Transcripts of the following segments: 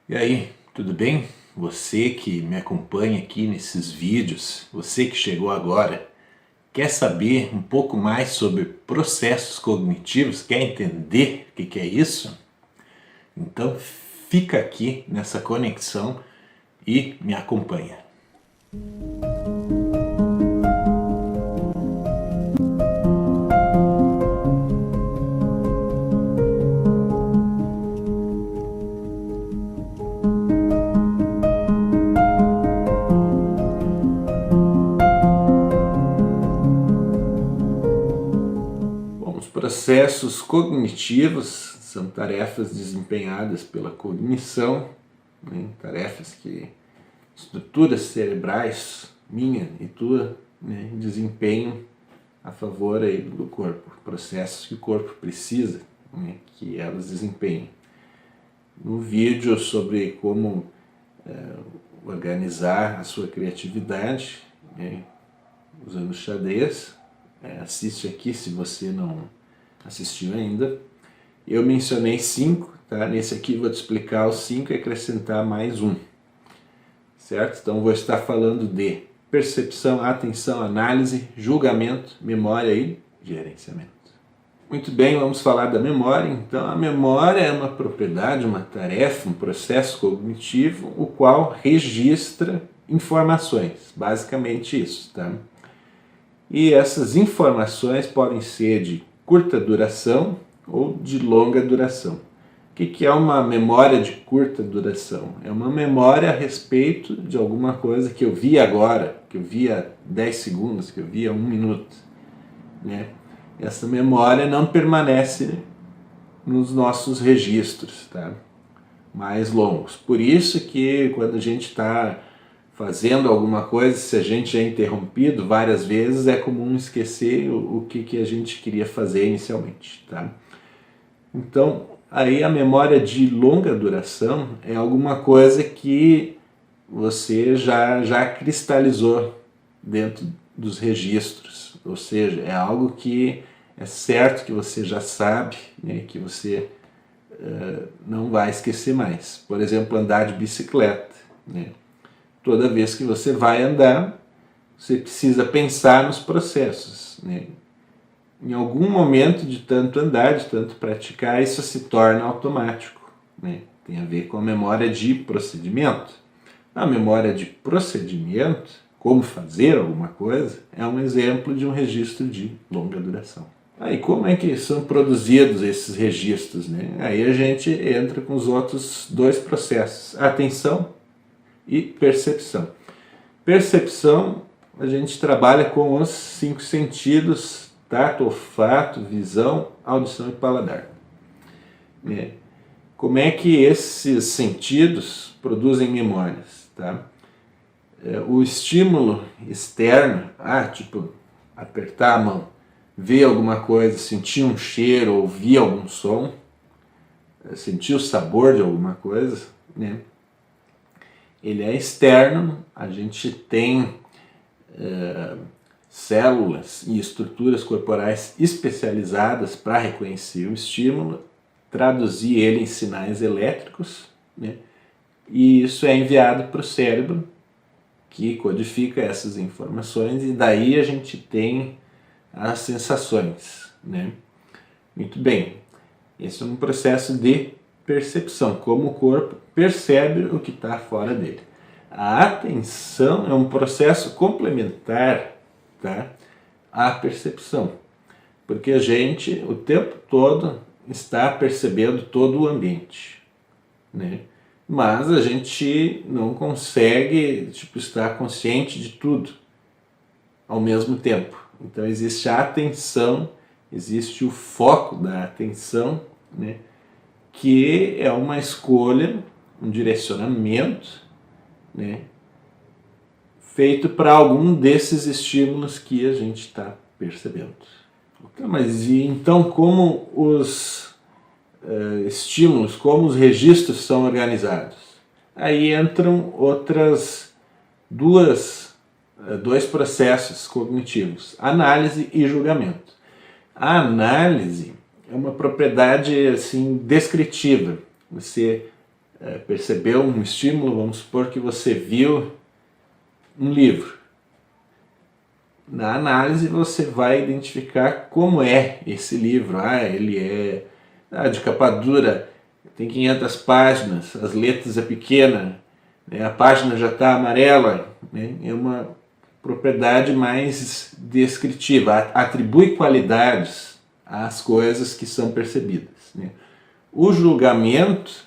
E aí, tudo bem? Você que me acompanha aqui nesses vídeos, você que chegou agora, quer saber um pouco mais sobre processos cognitivos? Quer entender o que é isso? Então fica aqui nessa conexão e me acompanha. Bom, os processos cognitivos são tarefas desempenhadas pela cognição, né? Tarefas que estruturas cerebrais, minha e tua, né, desempenham a favor aí do corpo, processos que o corpo precisa, né, que elas desempenhem. No vídeo sobre como organizar a sua criatividade, né, usando xadrez, assiste aqui se você não assistiu ainda. Eu mencionei 5, tá? Nesse aqui vou te explicar os 5 e acrescentar mais um, certo? Então vou estar falando de percepção, atenção, análise, julgamento, memória e gerenciamento. Muito bem, vamos falar da memória. Então a memória é uma propriedade, uma tarefa, um processo cognitivo, o qual registra informações, basicamente isso, tá? E essas informações podem ser de curta duração ou de longa duração. O que é uma memória de curta duração? É uma memória a respeito de alguma coisa que eu vi agora, que eu vi há 10 segundos, que eu vi há 1 minuto, né? Essa memória não permanece nos nossos registros, tá? Mais longos. Por isso que quando a gente está fazendo alguma coisa, se a gente é interrompido várias vezes, é comum esquecer o que a gente queria fazer inicialmente, tá? Então, aí a memória de longa duração é alguma coisa que você já cristalizou dentro dos registros, ou seja, é algo que é certo que você já sabe, né, que você não vai esquecer mais. Por exemplo, andar de bicicleta, né? Toda vez que você vai andar, você precisa pensar nos processos, né? Em algum momento de tanto andar, de tanto praticar, isso se torna automático, né? Tem a ver com a memória de procedimento. A memória de procedimento, como fazer alguma coisa, é um exemplo de um registro de longa duração. Aí como é que são produzidos esses registros, né? Aí a gente entra com os outros dois processos, atenção e percepção. Percepção, a gente trabalha com os 5 sentidos, tato, olfato, visão, audição e paladar. Como é que esses sentidos produzem memórias, tá? O estímulo externo, tipo apertar a mão, ver alguma coisa, sentir um cheiro, ouvir algum som, sentir o sabor de alguma coisa, né? Ele é externo, a gente tem células e estruturas corporais especializadas para reconhecer o estímulo, traduzir ele em sinais elétricos, né? E isso é enviado para o cérebro, que codifica essas informações, e daí a gente tem as sensações, né? Muito bem, esse é um processo de percepção, como o corpo percebe o que está fora dele. A atenção é um processo complementar, tá, à percepção, porque a gente o tempo todo está percebendo todo o ambiente, né? Mas a gente não consegue estar consciente de tudo ao mesmo tempo. Então existe a atenção, existe o foco da atenção, né, que é uma escolha, um direcionamento, né, feito para algum desses estímulos que a gente está percebendo. Mas e então como os estímulos, como os registros são organizados? Aí entram dois processos cognitivos, análise e julgamento. A análise é uma propriedade assim descritiva. Você percebeu um estímulo, vamos supor que você viu um livro. Na análise você vai identificar como é esse livro. Ele é de capa dura, tem 500 páginas, as letras é pequena, né, a página já está amarela, né, é uma propriedade mais descritiva, atribui qualidades às coisas que são percebidas, né. O julgamento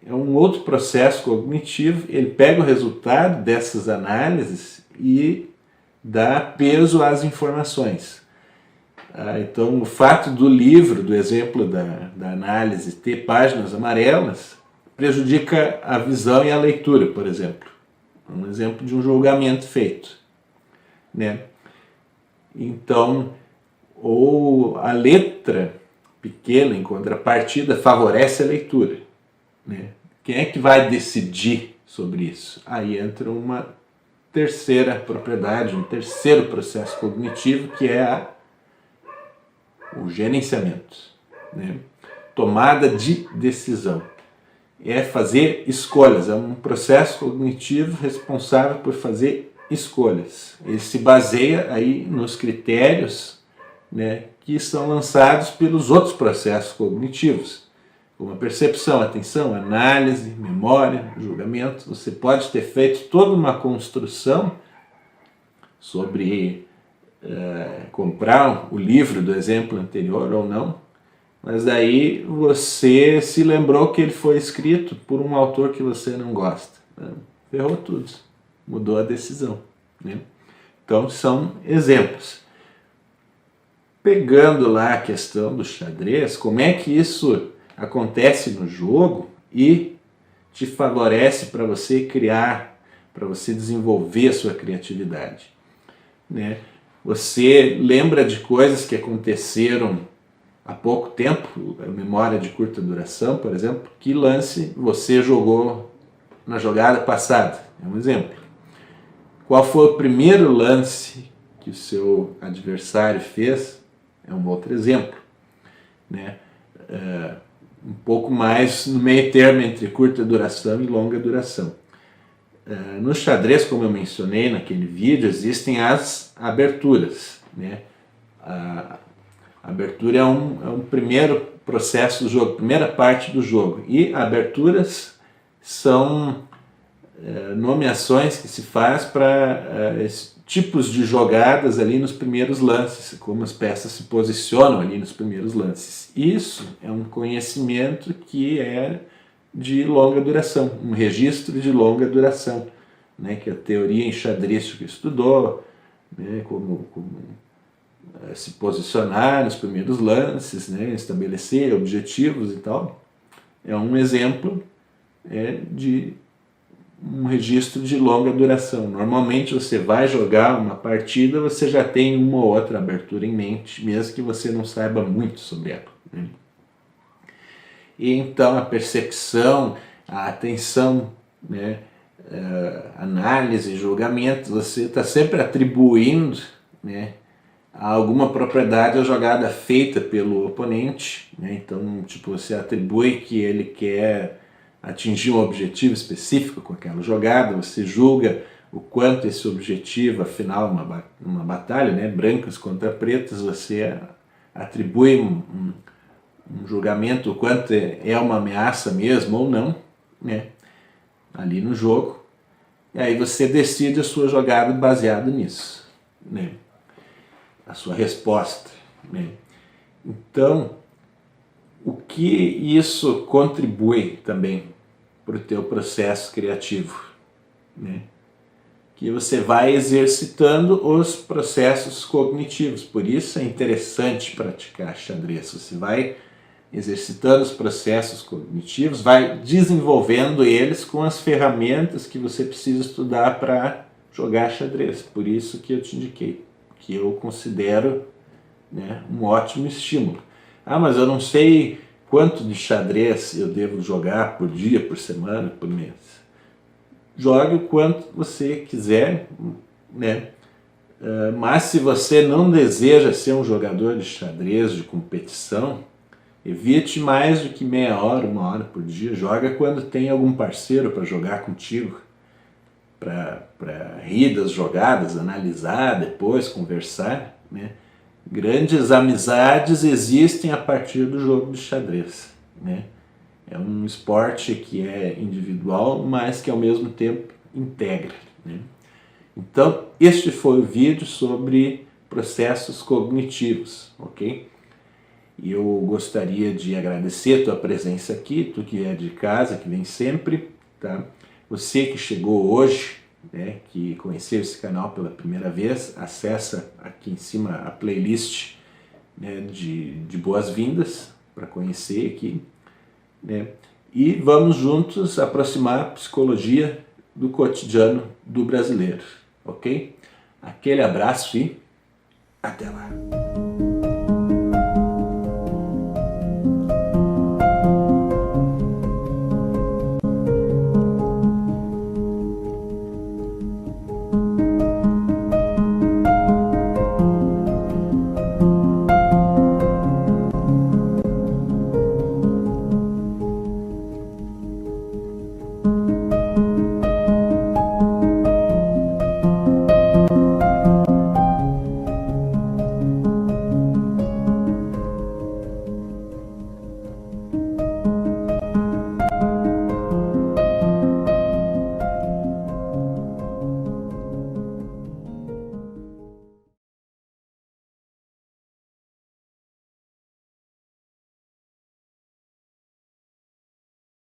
é um outro processo cognitivo, ele pega o resultado dessas análises e dá peso às informações. Então, o fato do livro, do exemplo da análise, ter páginas amarelas, prejudica a visão e a leitura, por exemplo. Um exemplo de um julgamento feito, né? Então, ou a letra pequena, em contrapartida, favorece a leitura, né? Quem é que vai decidir sobre isso? Aí entra uma terceira propriedade, um terceiro processo cognitivo, que é o gerenciamento, né? Tomada de decisão. É fazer escolhas, é um processo cognitivo responsável por fazer escolhas. Ele se baseia aí nos critérios, né, que são lançados pelos outros processos cognitivos, como a percepção, atenção, análise, memória, julgamento. Você pode ter feito toda uma construção sobre comprar o livro do exemplo anterior ou não, mas daí você se lembrou que ele foi escrito por um autor que você não gosta. Ferrou tudo, mudou a decisão, né? Então são exemplos. Pegando lá a questão do xadrez, como é que isso acontece no jogo e te favorece para você criar, para você desenvolver a sua criatividade, né? Você lembra de coisas que aconteceram há pouco tempo, memória de curta duração, por exemplo, que lance você jogou na jogada passada? É um exemplo. Qual foi o primeiro lance que o seu adversário fez? É um outro exemplo, né? Um pouco mais no meio termo entre curta duração e longa duração. No xadrez, como eu mencionei naquele vídeo, existem as aberturas, né? A abertura é um primeiro processo do jogo, primeira parte do jogo. E aberturas são nomeações que se faz para tipos de jogadas ali nos primeiros lances, como as peças se posicionam ali nos primeiros lances. Isso é um conhecimento que é de longa duração, um registro de longa duração, né, que a teoria enxadrística estudou, né, como se posicionar nos primeiros lances, né, estabelecer objetivos e tal. É um exemplo de um registro de longa duração. Normalmente você vai jogar uma partida, você já tem uma ou outra abertura em mente, mesmo que você não saiba muito sobre ela, né? E então a percepção, a atenção, né, análise, julgamento, você está sempre atribuindo, né, alguma propriedade à jogada feita pelo oponente, né? Então, tipo, você atribui que ele quer atingir um objetivo específico com aquela jogada, você julga o quanto esse objetivo, afinal, uma batalha, né, brancos contra pretos, você atribui um julgamento, o quanto é uma ameaça mesmo ou não, né, ali no jogo, e aí você decide a sua jogada baseado nisso, né, a sua resposta, né. Então, o que isso contribui também para o teu processo criativo, né? Que você vai exercitando os processos cognitivos. Por isso é interessante praticar xadrez. Você vai exercitando os processos cognitivos, vai desenvolvendo eles com as ferramentas que você precisa estudar para jogar xadrez. Por isso que eu te indiquei, que eu considero, né, um ótimo estímulo. Mas eu não sei quanto de xadrez eu devo jogar por dia, por semana, por mês. Jogue o quanto você quiser, né? Mas se você não deseja ser um jogador de xadrez de competição, Evite mais do que meia hora, 1 hora por dia. Joga quando tem algum parceiro para jogar contigo, para rir das jogadas, analisar depois, conversar, né? Grandes amizades existem a partir do jogo de xadrez, né? É um esporte que é individual, mas que ao mesmo tempo integra, né? Então, este foi o vídeo sobre processos cognitivos, ok? E eu gostaria de agradecer a tua presença aqui, tu que é de casa, que vem sempre, tá? Você que chegou hoje, né, que conheceu esse canal pela primeira vez, acessa aqui em cima a playlist, né, de boas-vindas para conhecer aqui, né? E vamos juntos aproximar a psicologia do cotidiano do brasileiro, ok? Aquele abraço e até lá!